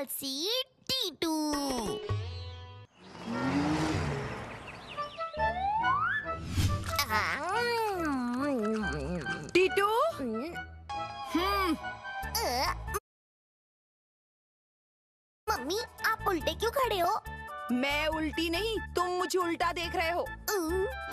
आलसी टीटू। टीटू, मम्मी आप उल्टे क्यों खड़े हो? मैं उल्टी नहीं, तुम मुझे उल्टा देख रहे हो।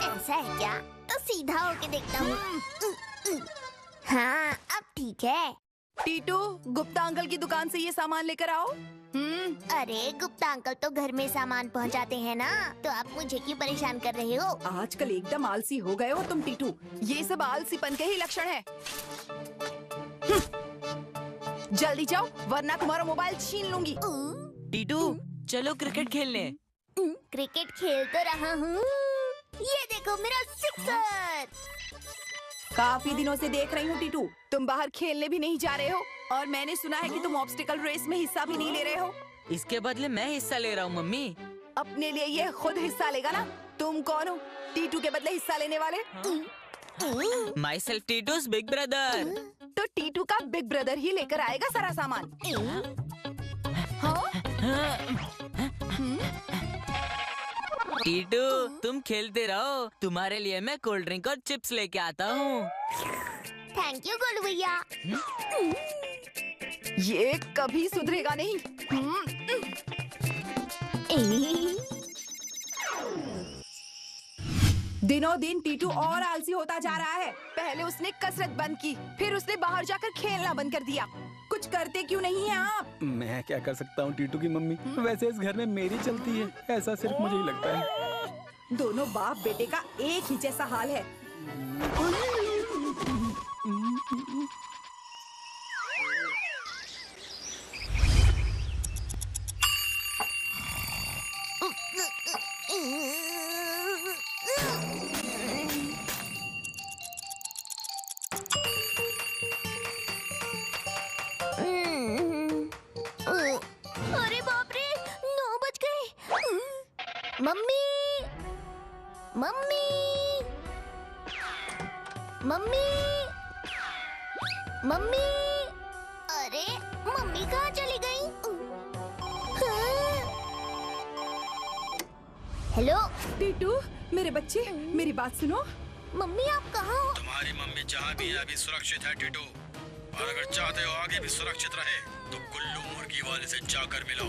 ऐसा है क्या? तो सीधा होके देखता हूँ। हाँ अब ठीक है। टीटू, गुप्ता अंकल की दुकान से ये सामान लेकर आओ। अरे गुप्ता अंकल तो घर में सामान पहुंचाते हैं ना, तो आप मुझे क्यों परेशान कर रहे हो? आजकल एकदम आलसी हो गए हो तुम टीटू। ये सब आलसीपन के ही लक्षण है। जल्दी जाओ वरना तुम्हारा मोबाइल छीन लूंगी। टीटू, चलो क्रिकेट खेलने। क्रिकेट खेल तो रहा हूँ। ये देखो मेरा सिक्सर। काफी दिनों से देख रही हूँ टीटू, तुम बाहर खेलने भी नहीं जा रहे हो और मैंने सुना है कि तुम ऑब्स्टिकल रेस में हिस्सा भी नहीं ले रहे हो। इसके बदले मैं हिस्सा ले रहा हूँ मम्मी। अपने लिए ये खुद हिस्सा लेगा ना? तुम कौन हो टीटू के बदले हिस्सा लेने वाले? Myself Titu's big brother. तो टीटू का बिग ब्रदर ही लेकर आएगा सारा सामान। टीटू, तुम खेलते रहो, तुम्हारे लिए मैं कोल्ड ड्रिंक और चिप्स लेके आता हूँ। थैंक यू गोलू भैया। ये कभी सुधरेगा नहीं। दिनों दिन टीटू और आलसी होता जा रहा है। पहले उसने कसरत बंद की, फिर उसने बाहर जाकर खेलना बंद कर दिया। कुछ करते क्यों नहीं हैं आप? मैं क्या कर सकता हूँ टीटू की मम्मी, वैसे इस घर में मेरी चलती है, ऐसा सिर्फ मुझे ही लगता है। दोनों बाप बेटे का एक ही जैसा हाल है। अरे बाप रे 9 बज गए। मम्मी मम्मी मम्मी मम्मी, अरे मम्मी कहाँ चली गई? हेलो टीटू, मेरे बच्चे, मेरी बात सुनो। मम्मी आप कहाँ हो? तुम्हारी मम्मी जहाँ भी है अभी सुरक्षित है टीटू, और अगर चाहते हो आगे भी सुरक्षित रहे तो गुल्लू मुर्गी वाले से जाकर मिलो।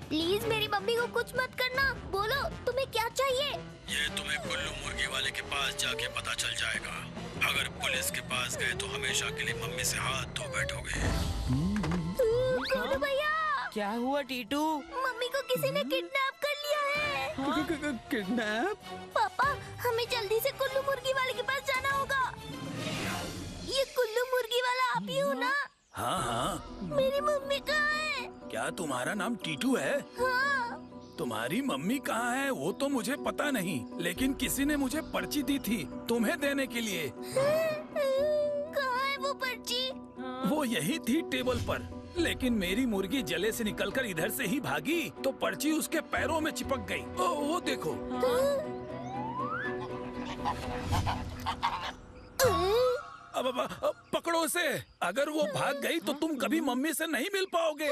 प्लीज मेरी मम्मी को कुछ मत करना। बोलो तुम्हें क्या चाहिए? ये तुम्हें गुल्लू मुर्गी वाले के पास जाके पता चल जाएगा। अगर पुलिस के पास गए तो हमेशा के लिए मम्मी से हाथ धो बैठोगे। गोलू भैया, क्या हुआ टीटू? मम्मी को किसी ने किडनैप कर लिया है। किडनैप? पापा हमें जल्दी से कुल्लू मुर्गी वाले के पास जाना होगा। ये कुल्लू मुर्गी वाला आप ही हो ना? हाँ हाँ। मेरी मम्मी कहाँ है? क्या तुम्हारा नाम टीटू है? हाँ। तुम्हारी मम्मी कहाँ है वो तो मुझे पता नहीं, लेकिन किसी ने मुझे पर्ची दी थी तुम्हें देने के लिए। कहाँ है वो पर्ची? वो यही थी टेबल पर, लेकिन मेरी मुर्गी जले से निकलकर इधर से ही भागी तो पर्ची उसके पैरों में चिपक गई। वो देखो। अब पकड़ो उसे। अगर वो भाग गई तो तुम कभी मम्मी से नहीं मिल पाओगे।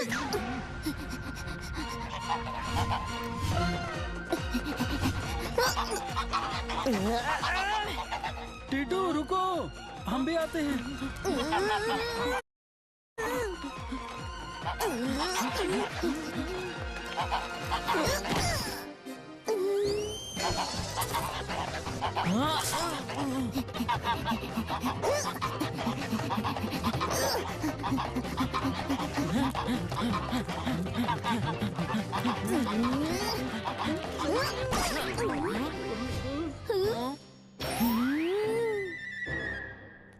टीटू रुको, हम भी आते हैं।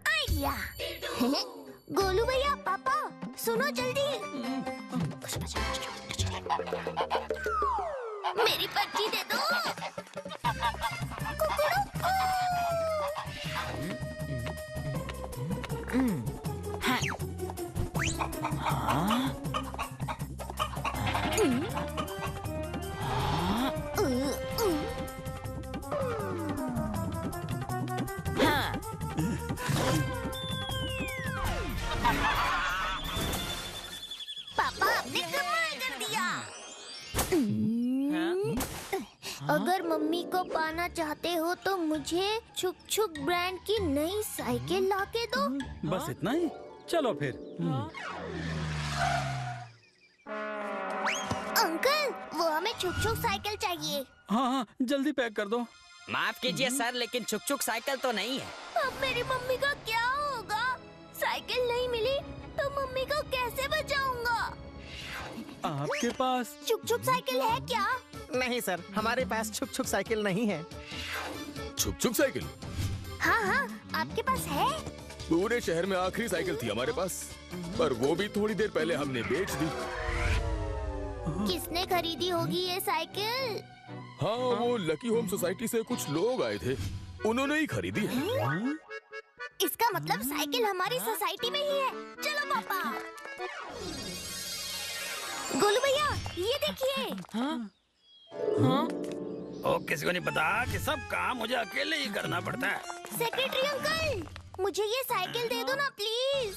आइडिया। गोलू भैया, पापा सुनो जल्दी। मेरी पर्ची दे दो। पापा आपने कमाल अगर मम्मी को पाना चाहते हो तो मुझे छुक छुक ब्रांड की नई साइकिल लाके दो। बस इतना ही? चलो फिर। अंकल, वो हमें छुक छुक साइकिल चाहिए। हाँ हाँ, जल्दी पैक कर दो। माफ कीजिए सर, लेकिन छुक छुक साइकिल तो नहीं है। अब मेरी मम्मी का क्या होगा? साइकिल नहीं मिली तो मम्मी को कैसे बचाऊंगा? आपके पास छुक छुक साइकिल है क्या? नहीं सर, हमारे पास छुक छुक साइकिल नहीं है। छुक छुक साइकिल? हाँ हाँ, आपके पास है? पूरे शहर में आखिरी साइकिल थी हमारे पास, पर वो भी थोड़ी देर पहले हमने बेच दी। किसने खरीदी होगी ये साइकिल? हाँ, वो लकी होम सोसाइटी से कुछ लोग आए थे, उन्होंने ही खरीदी है। इसका मतलब साइकिल हमारी सोसाइटी में ही है। चलो पापा। गोलू भैया, ये देखिए। ओ, किसी को नहीं पता कि सब काम मुझे अकेले ही करना पड़ता है। सेक्रेटरी अंकल, मुझे ये साइकिल दे दो ना प्लीज।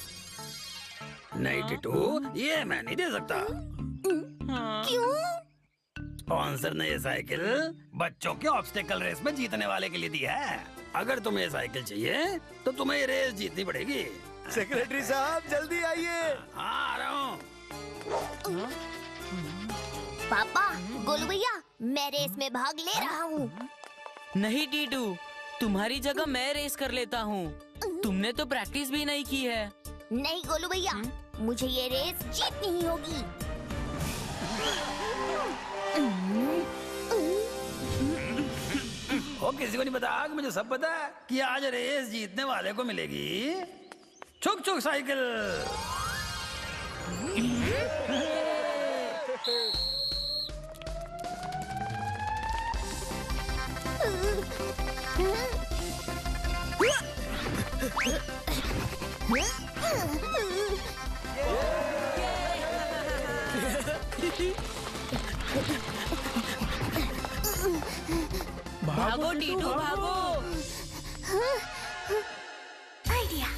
नहीं टिटू, ये मैं नहीं दे सकता। क्यों? स्पॉन्सर ने ये साइकिल बच्चों के ऑब्स्टेकल रेस में जीतने वाले के लिए दी है। अगर तुम्हें ये साइकिल चाहिए तो तुम्हें ये रेस जीतनी पड़ेगी। सेक्रेटरी साहब जल्दी आइए। हाँ, आ रहा हूँ। पापा, गोलू भैया, मैं रेस में भाग ले रहा हूँ। नहीं टीटू, तुम्हारी जगह मैं रेस कर लेता हूँ। तुमने तो प्रैक्टिस भी नहीं की है। नहीं गोलू भैया, मुझे ये रेस जीतनी ही होगी। ओ, किसी को नहीं पता कि मुझे सब पता है कि आज रेस जीतने वाले को मिलेगी छुक छुक साइकिल। भागो टीटू, भागो। आइडिया।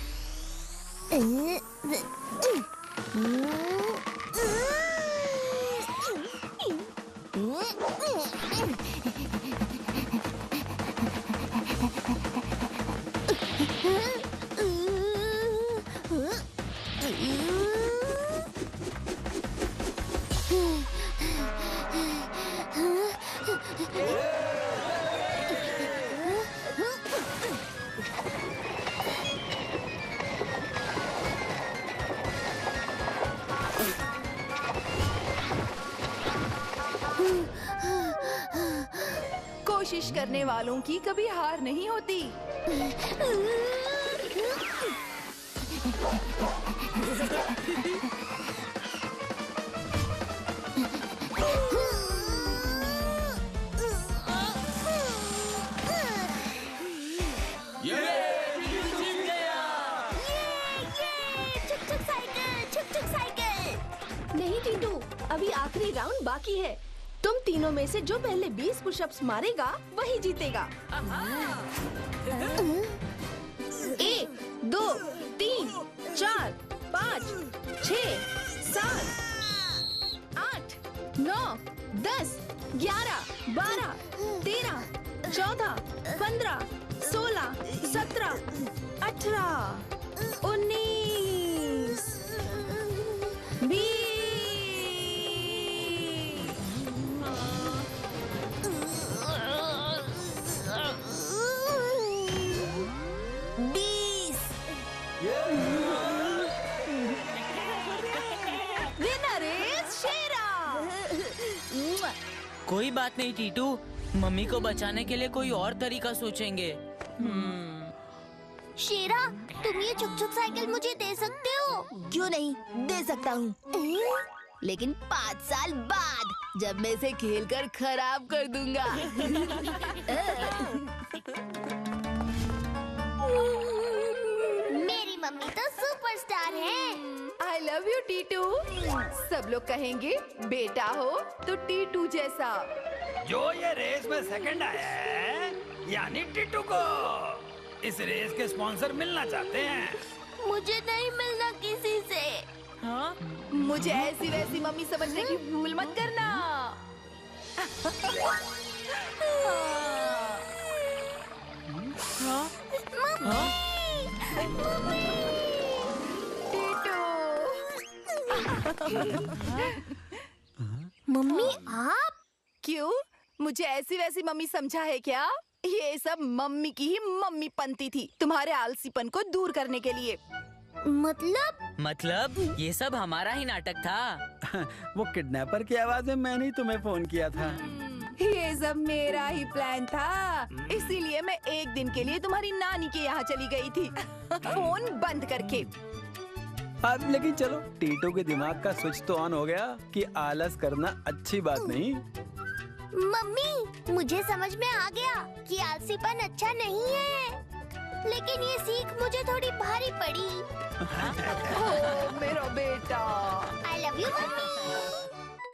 कोशिश करने वालों की कभी हार नहीं होती। नहीं टीटू, अभी आखिरी राउंड बाकी है। तुम तीनों में से जो पहले 20 पुशअप्स मारेगा वही जीतेगा। 1, 2, 3, 4, 5, 6, 7, 8, 9, 10, 11, 12, 13, 14, 15, 16, 17, 18, 19, 20। कोई बात नहीं टीटू, मम्मी को बचाने के लिए कोई और तरीका सोचेंगे। शेरा, तुम ये छुक छुक साइकिल मुझे दे सकते हो? क्यों नहीं, दे सकता हूँ, लेकिन 5 साल बाद, जब मैं इसे खेलकर खराब कर दूंगा। मेरी मम्मी तो सुपरस्टार है। I love you Titu. सब लोग कहेंगे बेटा हो तो टीटू जैसा। जो ये रेस में सेकंड आया है, यानी टिट्टू को इस रेस के स्पॉन्सर मिलना चाहते हैं। मुझे नहीं मिलना किसी से। मुझे ऐसी वैसी मम्मी समझने की भूल मत करना। मम्मी आप? क्यों? मुझे ऐसी वैसी मम्मी समझा है क्या? ये सब मम्मी की ही मम्मी पंती थी, तुम्हारे आलसीपन को दूर करने के लिए। मतलब ये सब हमारा ही नाटक था। वो किडनैपर की आवाज में मैंने ही तुम्हें फोन किया था। ये सब मेरा ही प्लान था, इसीलिए मैं एक दिन के लिए तुम्हारी नानी के यहाँ चली गई थी फोन बंद करके। अब लेकिन चलो, टीटू के दिमाग का स्विच तो ऑन हो गया कि आलस करना अच्छी बात नहीं। मम्मी, मुझे समझ में आ गया कि आलसीपन अच्छा नहीं है, लेकिन ये सीख मुझे थोड़ी भारी पड़ी। ओ, मेरा बेटा। I love you, mummy.